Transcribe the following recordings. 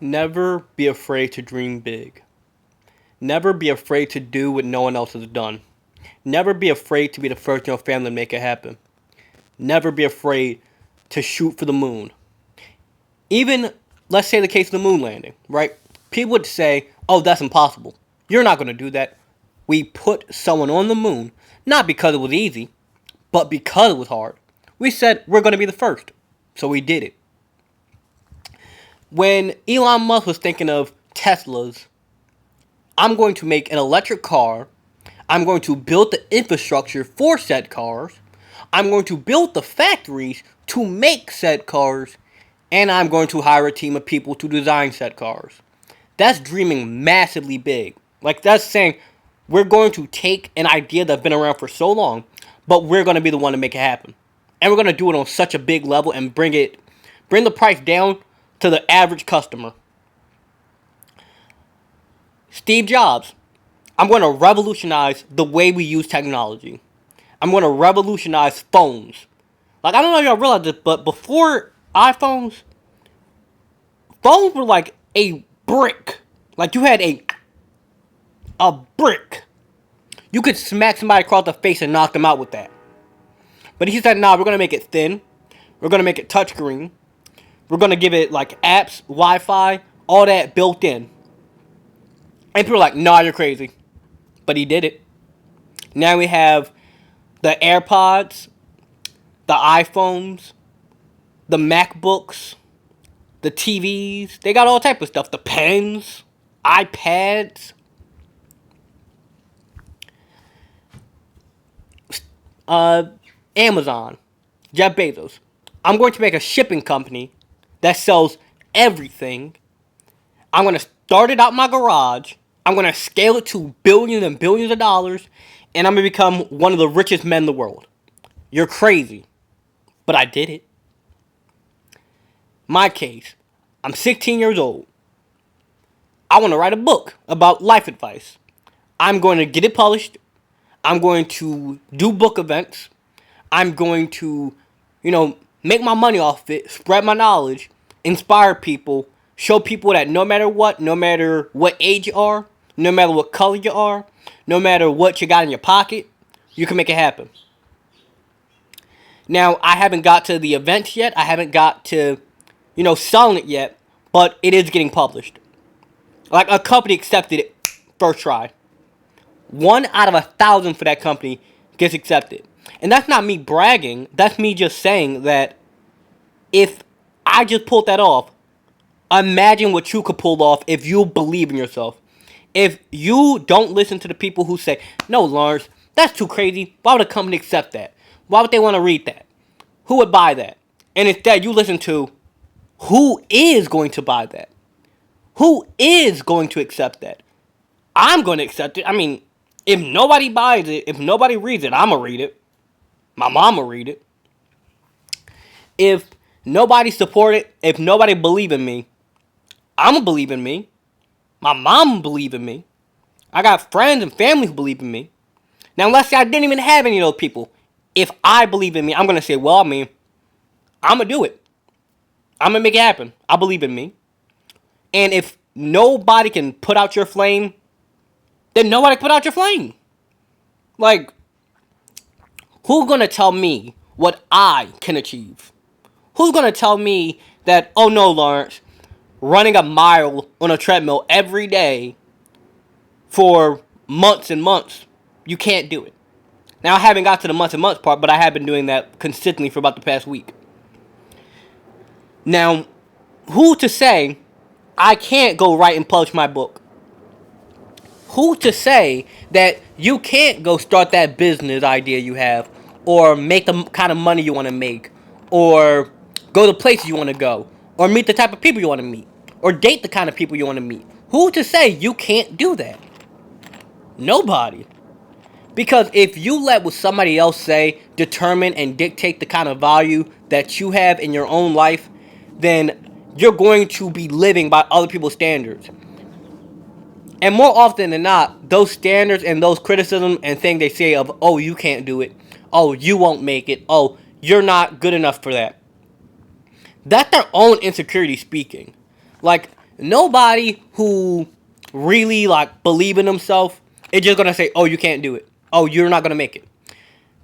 Never be afraid to dream big. Never be afraid to do what no one else has done. Never be afraid to be the first in your family to make it happen. Never be afraid to shoot for the moon. Even, let's say the case of the moon landing, right? People would say, oh, that's impossible. You're not going to do that. We put someone on the moon, not because it was easy, but because it was hard. We said, we're going to be the first. So we did it. When Elon Musk was thinking of Teslas, I'm going to make an electric car. I'm going to build the infrastructure for said cars. I'm going to build the factories to make said cars. And I'm going to hire a team of people to design said cars. That's dreaming massively big. Like, that's saying we're going to take an idea that's been around for so long, but we're going to be the one to make it happen. And we're going to do it on such a big level and bring the price down to the average customer. Steve Jobs. I'm going to revolutionize the way we use technology. I'm going to revolutionize phones. Like, I don't know if y'all realize this, but before iPhones, phones were like a brick. Like, you had a brick. You could smack somebody across the face and knock them out with that. But he said, nah, we're going to make it thin. We're going to make it touchscreen. We're going to give it, like, apps, Wi-Fi, all that built in. And people are like, nah, you're crazy. But he did it. Now we have the AirPods, the iPhones, the MacBooks, the TVs. They got all type of stuff. The pens, iPads. Amazon, Jeff Bezos. I'm going to make a shipping company that sells everything. I'm going to start it out in my garage. I'm going to scale it to billions and billions of dollars. And I'm going to become one of the richest men in the world. You're crazy. But I did it. My case. I'm 16 years old. I want to write a book about life advice. I'm going to get it published. I'm going to do book events. I'm going to, make my money off it, spread my knowledge, inspire people, show people that no matter what age you are, no matter what color you are, no matter what you got in your pocket, you can make it happen. Now, I haven't got to the events yet. I haven't got to, selling it yet, but it is getting published. Like, a company accepted it first try. 1 out of 1,000 for that company gets accepted. And that's not me bragging. That's me just saying that if I just pulled that off, imagine what you could pull off if you believe in yourself. If you don't listen to the people who say, no, Lawrence, that's too crazy. Why would a company accept that? Why would they want to read that? Who would buy that? And instead, you listen to who is going to buy that? Who is going to accept that? I'm going to accept it. I mean, if nobody buys it, if nobody reads it, I'm going to read it. My mom will read it. If nobody support it, if nobody believe in me, I'm going to believe in me. My mom believe in me. I got friends and family who believe in me. Now, let's say I didn't even have any of those people. If I believe in me, I'm going to say, well, I'm going to do it. I'm going to make it happen. I believe in me. And if nobody can put out your flame, then nobody can put out your flame. Like, who's going to tell me what I can achieve? Who's going to tell me that, oh no, Lawrence, running a mile on a treadmill every day for months and months, you can't do it. Now, I haven't got to the months and months part, but I have been doing that consistently for about the past week. Now, who to say I can't go write and publish my book? Who to say that you can't go start that business idea you have, or make the kind of money you want to make, or go the places you want to go, or meet the type of people you want to meet, or date the kind of people you want to meet? Who to say you can't do that? Nobody. Because if you let what somebody else say determine and dictate the kind of value that you have in your own life, then you're going to be living by other people's standards. And more often than not, those standards and those criticisms and things they say of, oh, you can't do it, oh, you won't make it, oh, you're not good enough for that, that's their own insecurity speaking. Like, Nobody who really like believe in themselves is just gonna say, "Oh, you can't do it. Oh, you're not gonna make it."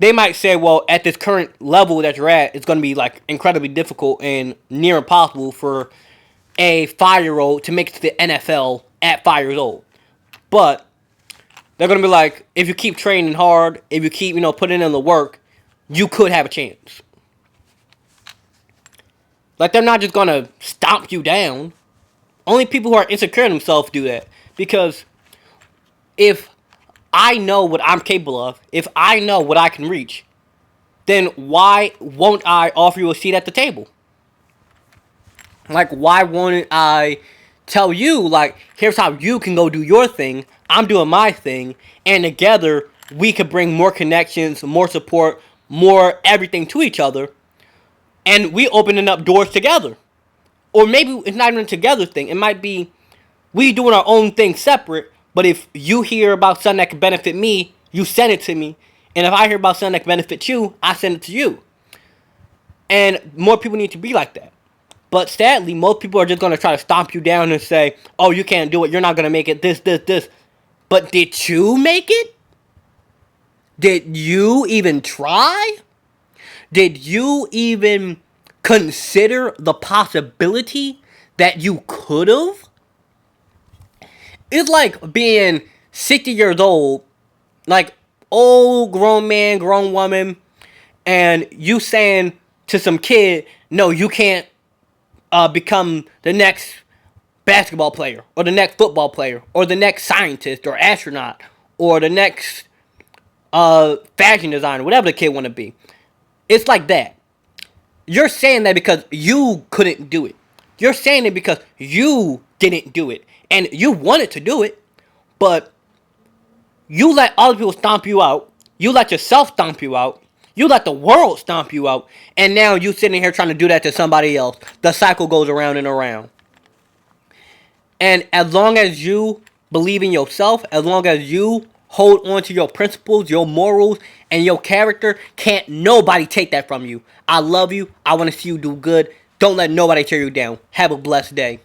They might say, "Well, at this current level that you're at, it's gonna be like incredibly difficult and near impossible for a 5-year-old to make it to the NFL at 5 years old." But they're gonna be like, if you keep training hard, if you keep putting in the work, you could have a chance. Like, they're not just gonna stomp you down. Only people who are insecure in themselves do that. Because if I know what I'm capable of, if I know what I can reach, then why won't I offer you a seat at the table? Like, why won't I tell you, like, here's how you can go do your thing, I'm doing my thing, and together we could bring more connections, more support, more everything to each other, and we opening up doors together. Or maybe it's not even a together thing. It might be we doing our own thing separate, but if you hear about something that can benefit me, you send it to me. And if I hear about something that can benefit you, I send it to you. And more people need to be like that. But sadly, most people are just going to try to stomp you down and say, "Oh, you can't do it. You're not going to make it. This. But did you make it? Did you even try? Did you even consider the possibility that you could have?" It's like being 60 years old, like old grown man, grown woman, and you saying to some kid, "No, you can't become the next basketball player, or the next football player, or the next scientist, or astronaut, or the next fashion designer," whatever the kid want to be. It's like that. You're saying that because you couldn't do it. You're saying it because you didn't do it. And you wanted to do it, but you let other people stomp you out. You let yourself stomp you out. You let the world stomp you out. And now you sitting here trying to do that to somebody else. The cycle goes around and around. And as long as you believe in yourself, as long as you hold on to your principles, your morals, and your character, can't nobody take that from you. I love you. I want to see you do good. Don't let nobody tear you down. Have a blessed day.